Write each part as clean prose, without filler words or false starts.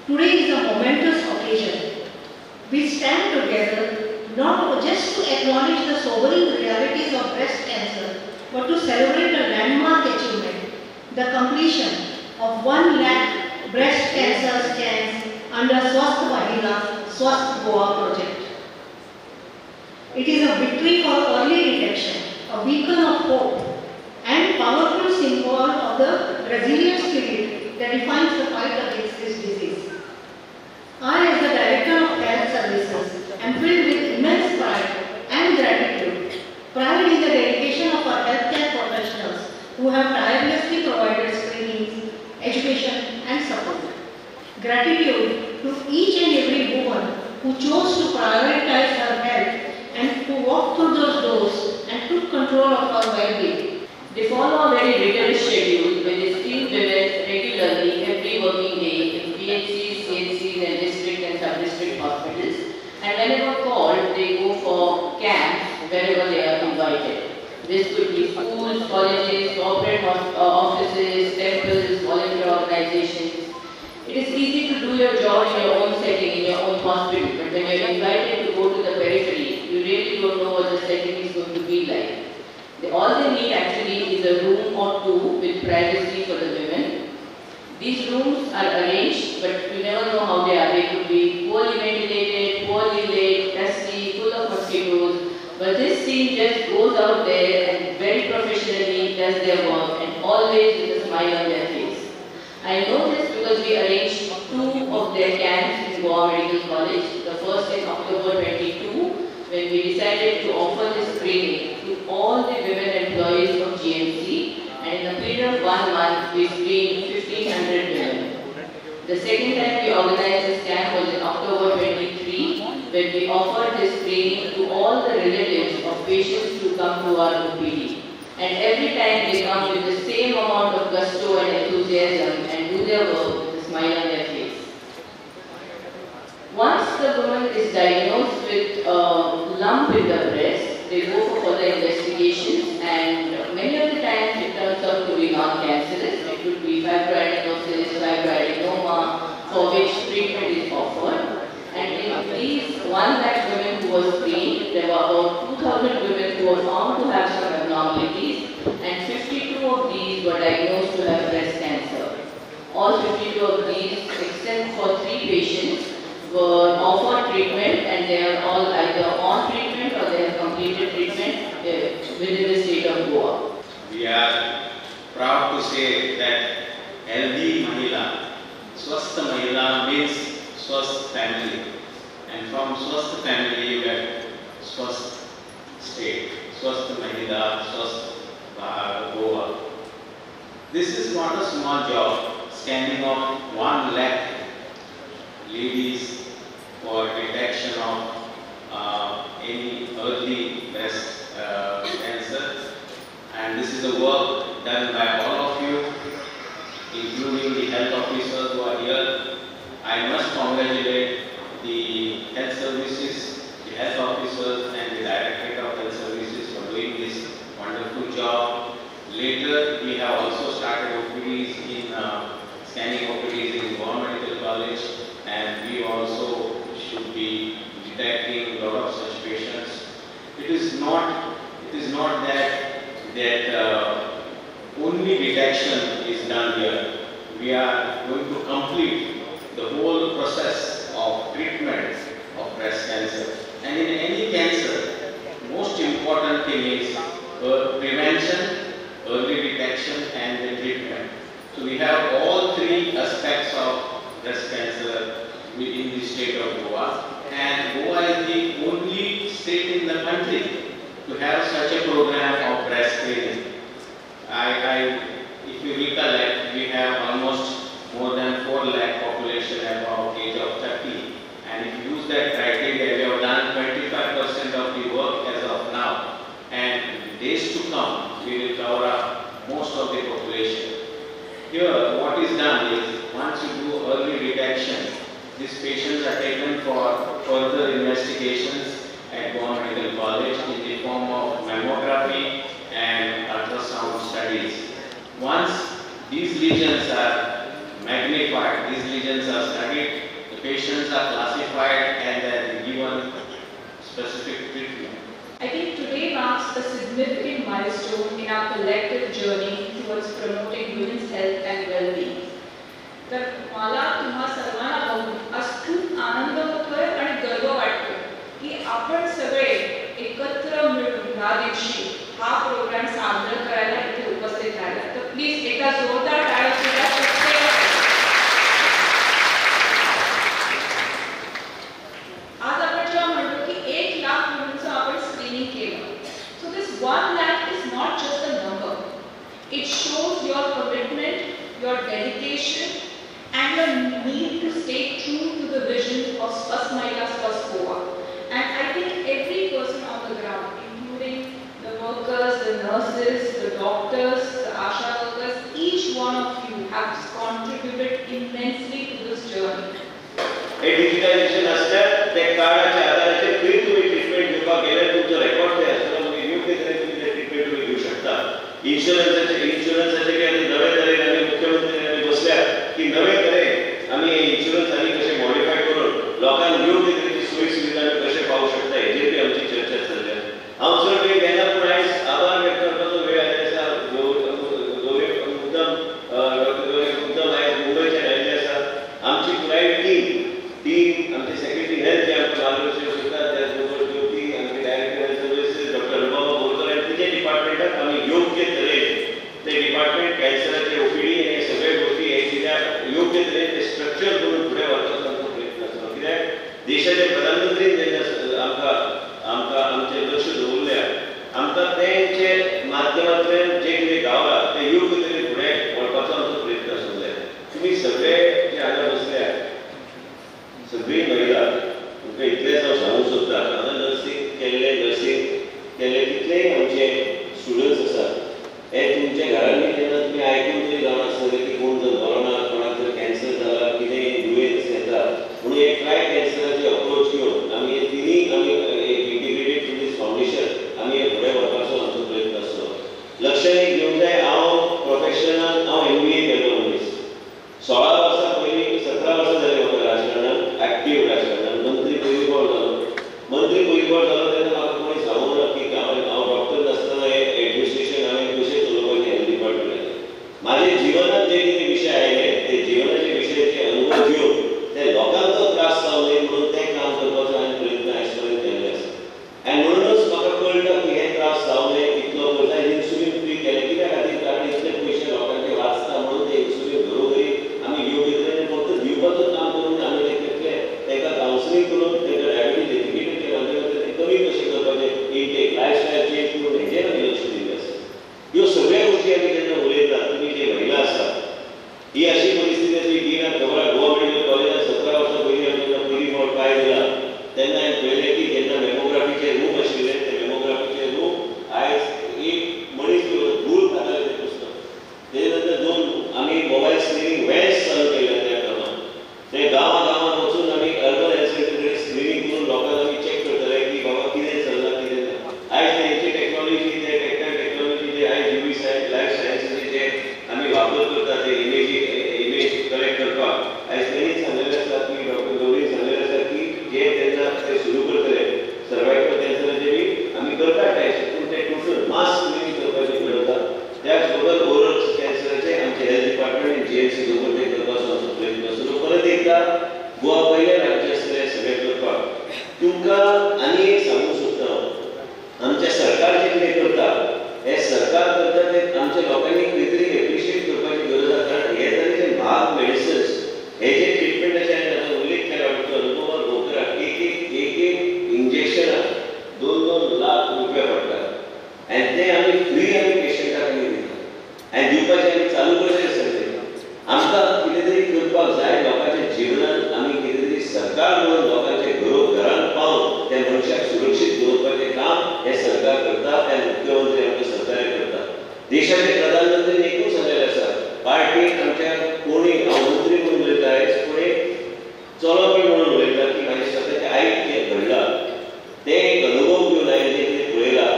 Today is a momentous occasion. We stand together not just to acknowledge the sobering realities of breast cancer, but to celebrate a landmark achievement, the completion of 1 lakh breast cancer scans under Swasth Mahila Swasth Goa project. It is a victory for early detection, a beacon of hope, and powerful symbol of the resilient spirit that defines the fight against this disease. I, as the Director of Health Services, am filled with immense pride and gratitude. Pride in the dedication of our healthcare professionals who have tirelessly provided screenings, education and support. Gratitude to each and every woman who chose to prioritize her health and to walk through those doors and took control of her well-being. They follow a very rigorous schedule where they screen women regularly every working day in PHCs, CHCs and district and sub-district hospitals. And whenever called, they go for camps wherever they are invited. This could be schools, colleges, corporate offices, temples, volunteer organizations. It is easy to do your job in your own setting, in your own hospital, but when you are invited to go to the periphery, you really don't know what the setting is going to be like. All they need actually is a room or two with privacy for the women. These rooms are arranged, but you never know how they are. They could be poorly ventilated, poorly lit, dusty, full of mosquitoes. But this team just goes out there and very professionally does their work and always with a smile on their face. I know this because we arranged 2 of their camps in Goa Medical College. The first in October 22, when we decided to offer this training to all the women employees of GMC, and in a period of 1 month we screened 1,500 women. The second time we organized this camp was in October 23, when we offered this training to all the relatives of patients who come to our OPD. And every time they come with the same amount of gusto and enthusiasm and do their work with a smile on their face. Once the woman is diagnosed with a lump in the breast, they go for further investigations, and many of the times it turns out to be non-cancerous. It could be fibroadenosis, fibroadenoma, for which treatment is offered. And in these 1 lakh women who were screened, there were about 2,000 women who were found to have some abnormalities, and 52 of these were diagnosed to have breast cancer. All 52 of these, except for 3 patients, were offered treatment, and they are all either on treatment or they have completed treatment within the state of Goa. We are proud to say that healthy Mahila, Swasth Mahila means Swasth family, and from Swasth family you get Swasth state, Swasth Mahila, Swasth Goa. This is not a small job, scanning of 1 lakh ladies for detection of any early breast cancer, and this is the work done by all of you, including the health officers who are here. I must congratulate the health services, the health officers and the Directorate of Health Services for doing this wonderful job. Later we have also started OPDs in scanning OPDs in Goa Medical College, and we also should be detecting a lot of such patients. It is not that only detection is done here. We are going to complete the whole process of treatment of breast cancer. And in any cancer, most important thing is prevention, early detection and the treatment. So we have all 3 aspects of breast cancer within the state of Goa, and Goa is the only state in the country to have such a program of breast screening. If you recollect, we have almost more than 4 lakh population above age of 30, and if you use that criteria, we have done 25% of the work as of now, and in days to come we will cover up most of the population. Here what is done is, once you do early detection, these patients are taken for further investigations at Goa Medical College in the form of mammography and ultrasound studies. Once these lesions are magnified, these lesions are studied patients are classified and then given specific treatment. I think today marks a significant milestone in our collective journey towards promoting women's health and well-being. तर मला तुम्हा सर्वांना बघून आज खूप आनंद होतोय आणि गर्व वाटतोय की आपण सगळे एकत्र मिळून ह्या दिवशी हा प्रोग्राम साजरा करायला इथे उपस्थित राहिला. तर प्लीज एका जोरदार टाळ्या आज आपण जेव्हा म्हणतो की 1 लाख मुलींचं आपण स्क्रीनिंग केलं. So this 1 lakh is not just a number. It shows your commitment, your dedication, and your need to stay true to the vision of Swasth Mahila Swasth Goa. And I think every person on the ground, including the workers, the nurses, the doctors, the ASHA workers, each one of you have contributed immensely to this journey. हे digitalisation असतात ते कार्डाच्या आधाराचे free तुम्ही treatment घेवपाक गेल्यार तुमचो record ते आसता म्हणजे योग्य तरेन तुम्ही ते ट्रीटमेंट तुम्ही घेवं शकता. इन्शुरन्साचे काही नवे तरेन आमी मुख्यमंत्री आमी बसल्या की नवे तरेन आमी इन्शुरन्स आनी कशे मॉडिफाय करून लोकांक योग्य तरेची सोयी सुविधा कशे पावूंक शकता हेजेर बी आमची चर्चा चल्ल्या. हांव चड वेळ घेना पूण आयज आभार व्यक्त करपाचो वेळ आयिल्लो आसा. मुद्दम आयज मुंबयच्यान आयिल्ले आसा. आमची पुराय टीम आमचे सेक्रेटरी हेल्थ जे आमचे मार्गदर्शन करतात त्याचबरोबर ज्योती आमचे director health services doctor Rubaba Borkar आनी तिचे डिपार्टमेंटाक आमी योग्य तरेन ते डिपार्टमेंट कॅन्सराचे ओपीडी हे सगळे गोष्टी हे कित्याक योग्य तरेन ते स्ट्रक्चर करून फुडें व्हरपाचो आमचो प्रयत्न आसा. कित्याक देशाचे प्रधानमंत्रीन जेन्ना आमकां आमचें लक्ष दवरल्या आमकां तेंचे माध्यमांतल्यान जे कितें गावला ते योग्य तरेन फुडें व्हरपाचो आमचो प्रयत्न आसूंक जाय. तुमी सगळे जे हांगा बसल्या सगळी महिला तुमकां इतलेंच हांव सांगूंक सोदतां हांगा नर्सींग केल्ले कितलेय आमचे स्टुडंट्स आसात हे तुमच्या घरांनी जेन्ना तुमी आयकून तरी जावन आसतले की कोण जर मरना कोणाक जर कॅन्सर जाला कितेंय दुयेंस येता म्हणून एक ट्राय कॅन्सराची अप्रोच घेवन आमी हे तिनी आमी इंटिग्रेटेड टू दीस फावंडेशन आमी हे फुडें व्हरपाचो आमचो प्रयत्न आसलो. लक्षांत एक घेवंक जाय हांव प्रोफेशनान हांव MBA केल्लो मनीस. 16 वर्सां पयलीं 17 वर्सां जालीं म्हाका राजकारणांत एक्टीव राजकारणांत मंत्री पयलीं जालो तेन्ना म्हाका कोणी सांगूंक ना की हांव डॉक्टर नासतना हे एडमिनिस्ट्रेशन हांवें कशें चलोवपाचें हेल्थ डिपार्टमेंटाचें. म्हाजे जिवनांत जे कितें विशय आयले ते जिवनाचे विशयाचे अनुभव घेवन ते लोकांक त्रास जावं न्हय म्हणून तें काम करपाचो हांवें प्रयत्न आयज पर्यंत केल्ले आसा. आनी म्हणूनच म्हाका कळटा की हे त्रास जावं न्हय इतलो करता इन्सुलीन फ्री केलें कित्या खातीर कारण इतले पयशे लोकांचे वाचता म्हणून ते इन्सुलीन घरोघरी आमी योग्य तरेन फक्त दिवपाचो काम करून आमी ते केलें ताका कावन्सिलींग करून ताका डायबिटीज एज्युकेटेडच्या माध्यमांतल्यान ते कमी कशें करपाचें इनटेक लायफस्टायल चेंज करून हेजेर आमी लक्ष दिल्लें आसा. ह्यो सगळ्यो गोश्टी आमी जेन्ना उलयता तुमी जे महिला आसा ही अशी परिस्थिती आसली की खबर गोवा मेडिकल कॉलेजांत 17 वर्सां पयलीं आमी जेन्ना पयलीं फावट पांय दिला तेन्ना हांवें पळयलें की जेन्ना मॅमोग्राफीचे रूम आशिल्ले ते मॅमोग्राफीचे रूम आयज एक मनीस धूळ खाताले ते पुस्तक. तेजे नंतर 2 आमी मोबायल स्क्रिनींग व्हॅन्स चालू केल्या त्या क्रमान. ते गांवांत वचून आमी अर्बन हेल्थ सेंटर कडेन स्क्रिनींग करून लोकांक आमी चॅक करताले की बाबा कितें चल्लां कितें ना. आयज तेंची टॅक्नॉलॉजी ते टॅक्नॉलॉजी जे आयज UV सायन्स लायफ सायन्सीचे जे आमी वापर करता ते इमेज कलेक्ट करपाक आयज तेणीच सांगलेलें आसा की डॉक्टर गौरीन सांगलेलें आसा की जे तेन्ना ते सुरू करतले सर्वायकल कॅन्सराचे बी आमी करता टेस्ट पूण ते टोटल मास स्क्रिनींग करपाची गरज आसा. त्याच बरोबर ओरल कॅन्सराचे आमचे हेल्थ डिपार्टमेंट GMC बरोबर ते करपाचो आमचो प्रयत्न आसलो. परत एकदा गोवा पयलें राज्य आसलें सगळें करपाक. तुमकां आनी एक सांगूंक सोदता आमचें सरकार जें कितें करता हें सरकार करता तें आमच्या लोकांनी खंय तरी एप्रिशिएट करपाची गरज आसा. कारण हे तरेचे म्हाग मेडिसिन्स हे जे ट्रिटमेंटाचे हांवें आतां उल्लेख केला डॉक्टर रुबाबा बोरकराक एक इंजेक्शनाक 2-2 लाख रुपया पडटात आनी ते आमी फ्री आमी पेशंटाक दिता आनी दिवपाचें आमी चालू करचें आसा. आमकां कितें तरी करपाक जाय लोकांच्या जिवनांत आमी कितें तरी सरकार म्हणून लोकांचे घरांत पावन त्या मनशाक सुरक्षीत दवरपाचें काम हे सरकार करता ते मुख्यमंत्री आमचे सरकार करता. देशाचे प्रधानमंत्रीन एकूच सांगलेलें आसा पार्टीक आमच्या कोणी हांव मंत्री म्हणून उलयता आयज पूण एक चलोवपी म्हणून उलयता की म्हाजे स्वताचे आयज जें घडलां ते एक अनुभव घेवन हांवें जें कितें पळयलां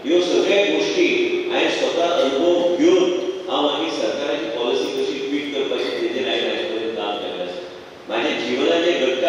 ह्यो सगळ्यो गोश्टी हांवें स्वता अनुभव घेवन हांव मागीर सरकाराची पॉलिसी कशी ट्वीट करपाची तेजेर हांवें आयज पर्यंत काम केलें आसा. म्हाज्या जिवनाचे घडटा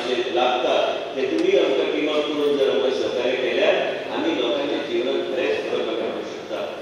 जे लागतात ते तुम्ही